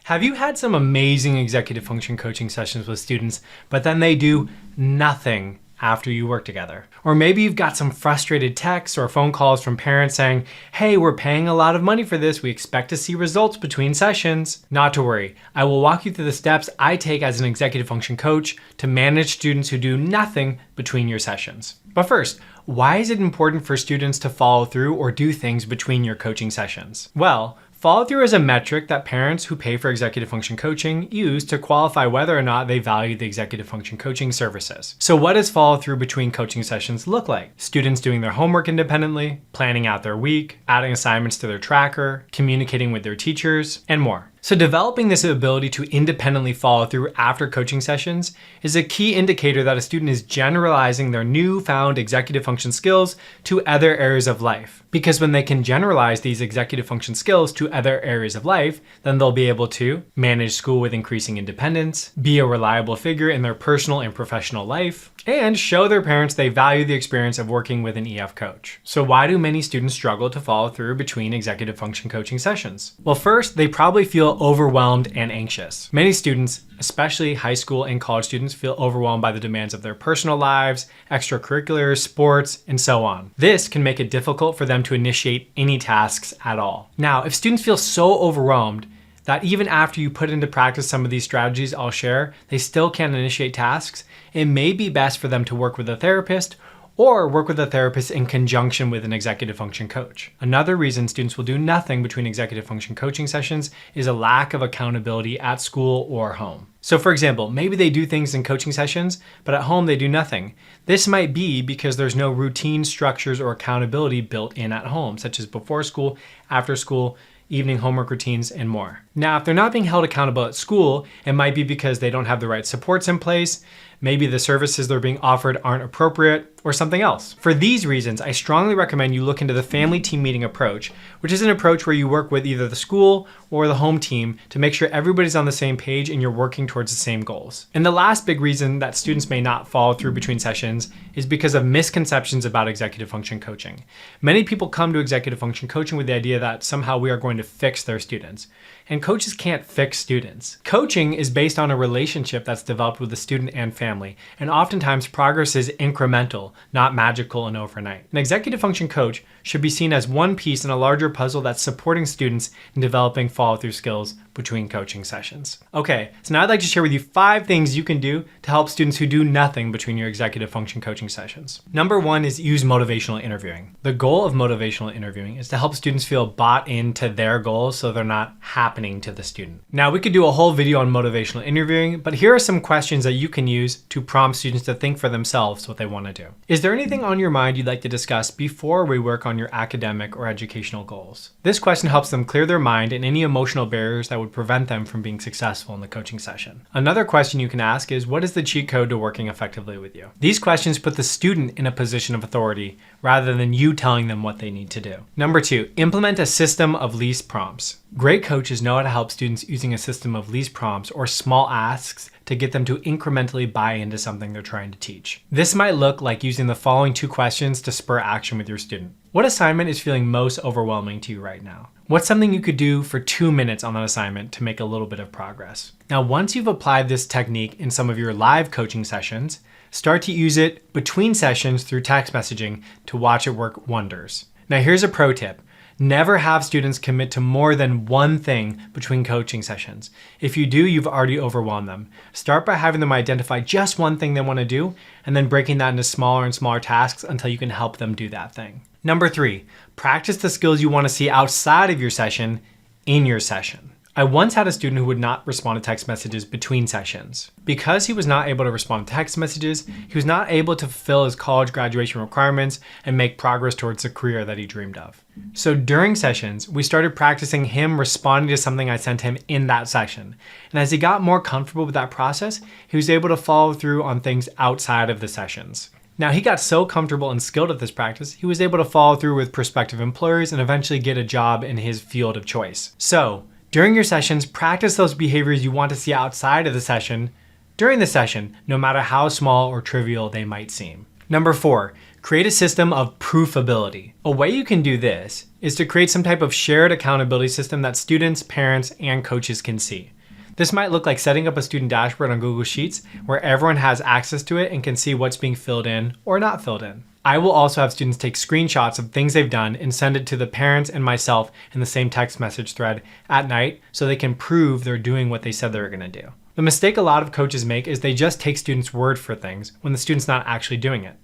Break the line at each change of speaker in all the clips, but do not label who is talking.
Have you had some amazing executive function coaching sessions with students, but then they do nothing after you work together? Or maybe you've got some frustrated texts or phone calls from parents saying, hey, we're paying a lot of money for this. We expect to see results between sessions. Not to worry. I will walk you through the steps I take as an executive function coach to manage students who do nothing between your sessions. But first, why is it important for students to follow through or do things between your coaching sessions? Well, follow through is a metric that parents who pay for executive function coaching use to qualify whether or not they value the executive function coaching services. So what does follow through between coaching sessions look like? Students doing their homework independently, planning out their week, adding assignments to their tracker, communicating with their teachers, and more. So developing this ability to independently follow through after coaching sessions is a key indicator that a student is generalizing their newfound executive function skills to other areas of life. Because when they can generalize these executive function skills to other areas of life, then they'll be able to manage school with increasing independence, be a reliable figure in their personal and professional life, and show their parents they value the experience of working with an EF coach. So why do many students struggle to follow through between executive function coaching sessions? Well, first, they probably feel overwhelmed and anxious. Many students, especially high school and college students, feel overwhelmed by the demands of their personal lives, extracurriculars, sports, and so on. This can make it difficult for them to initiate any tasks at all. Now, if students feel so overwhelmed that even after you put into practice some of these strategies I'll share, they still can't initiate tasks, it may be best for them to work with a therapist or work with a therapist in conjunction with an executive function coach. Another reason students will do nothing between executive function coaching sessions is a lack of accountability at school or home. So for example, maybe they do things in coaching sessions, but at home they do nothing. This might be because there's no routine structures or accountability built in at home, such as before school, after school, evening homework routines, and more. Now, if they're not being held accountable at school, it might be because they don't have the right supports in place, maybe the services they're being offered aren't appropriate, or something else. For these reasons, I strongly recommend you look into the family team meeting approach, which is an approach where you work with either the school or the home team to make sure everybody's on the same page and you're working towards the same goals. And the last big reason that students may not follow through between sessions is because of misconceptions about executive function coaching. Many people come to executive function coaching with the idea that somehow we are going to fix their students. And coaches can't fix students. Coaching is based on a relationship that's developed with the student and family, and oftentimes progress is incremental, not magical and overnight. An executive function coach should be seen as one piece in a larger puzzle that's supporting students in developing follow-through skills between coaching sessions. Okay, so now I'd like to share with you 5 things you can do to help students who do nothing between your executive function coaching sessions. Number 1 is use motivational interviewing. The goal of motivational interviewing is to help students feel bought into their goals so they're not happening to the student. Now, we could do a whole video on motivational interviewing, but here are some questions that you can use to prompt students to think for themselves what they want to do. Is there anything on your mind you'd like to discuss before we work on your academic or educational goals? This question helps them clear their mind and any emotional barriers that would prevent them from being successful in the coaching session. Another question you can ask is, what is the cheat code to working effectively with you? These questions put the student in a position of authority rather than you telling them what they need to do. Number 2, implement a system of least prompts. Great coaches know how to help students using a system of least prompts or small asks to get them to incrementally buy into something they're trying to teach. This might look like using the following 2 questions to spur action with your student. What assignment is feeling most overwhelming to you right now? What's something you could do for 2 minutes on that assignment to make a little bit of progress? Now, once you've applied this technique in some of your live coaching sessions, start to use it between sessions through text messaging to watch it work wonders. Now, here's a pro tip. Never have students commit to more than one thing between coaching sessions. If you do, you've already overwhelmed them. Start by having them identify just one thing they want to do, and then breaking that into smaller and smaller tasks until you can help them do that thing. Number 3, practice the skills you want to see outside of your session in your session. I once had a student who would not respond to text messages between sessions. Because he was not able to respond to text messages, he was not able to fulfill his college graduation requirements and make progress towards the career that he dreamed of. So during sessions, we started practicing him responding to something I sent him in that session. And as he got more comfortable with that process, he was able to follow through on things outside of the sessions. Now, he got so comfortable and skilled at this practice, he was able to follow through with prospective employers and eventually get a job in his field of choice. So, during your sessions, practice those behaviors you want to see outside of the session during the session, no matter how small or trivial they might seem. Number 4, create a system of proofability. A way you can do this is to create some type of shared accountability system that students, parents, and coaches can see. This might look like setting up a student dashboard on Google Sheets where everyone has access to it and can see what's being filled in or not filled in. I will also have students take screenshots of things they've done and send it to the parents and myself in the same text message thread at night so they can prove they're doing what they said they were going to do. The mistake a lot of coaches make is they just take students' word for things when the student's not actually doing it.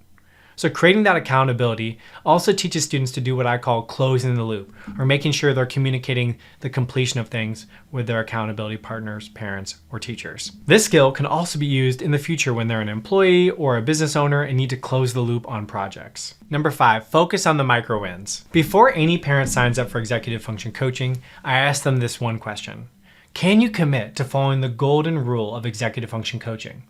So creating that accountability also teaches students to do what I call closing the loop, or making sure they're communicating the completion of things with their accountability partners, parents, or teachers. This skill can also be used in the future when they're an employee or a business owner and need to close the loop on projects. Number 5, focus on the micro wins. Before any parent signs up for executive function coaching, I ask them this one question. Can you commit to following the golden rule of executive function coaching?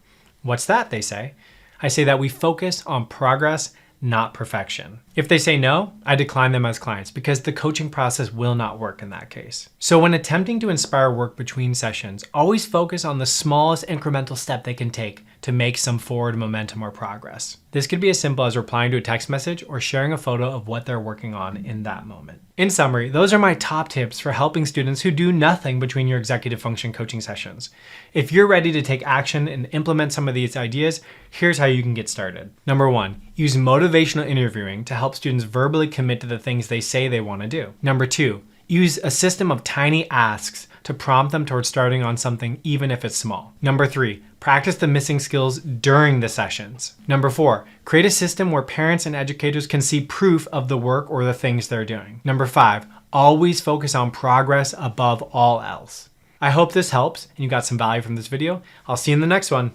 What's that, they say. I say that we focus on progress, not perfection. If they say no, I decline them as clients because the coaching process will not work in that case. So when attempting to inspire work between sessions, always focus on the smallest incremental step they can take to make some forward momentum or progress. This could be as simple as replying to a text message or sharing a photo of what they're working on in that moment. In summary, those are my top tips for helping students who do nothing between your executive function coaching sessions. If you're ready to take action and implement some of these ideas, here's how you can get started. Number 1, use motivational interviewing to help students verbally commit to the things they say they want to do. Number 2, use a system of tiny asks to prompt them towards starting on something even if it's small. Number 3, practice the missing skills during the sessions. Number 4, create a system where parents and educators can see proof of the work or the things they're doing. Number 5, always focus on progress above all else. I hope this helps and you got some value from this video. I'll see you in the next one.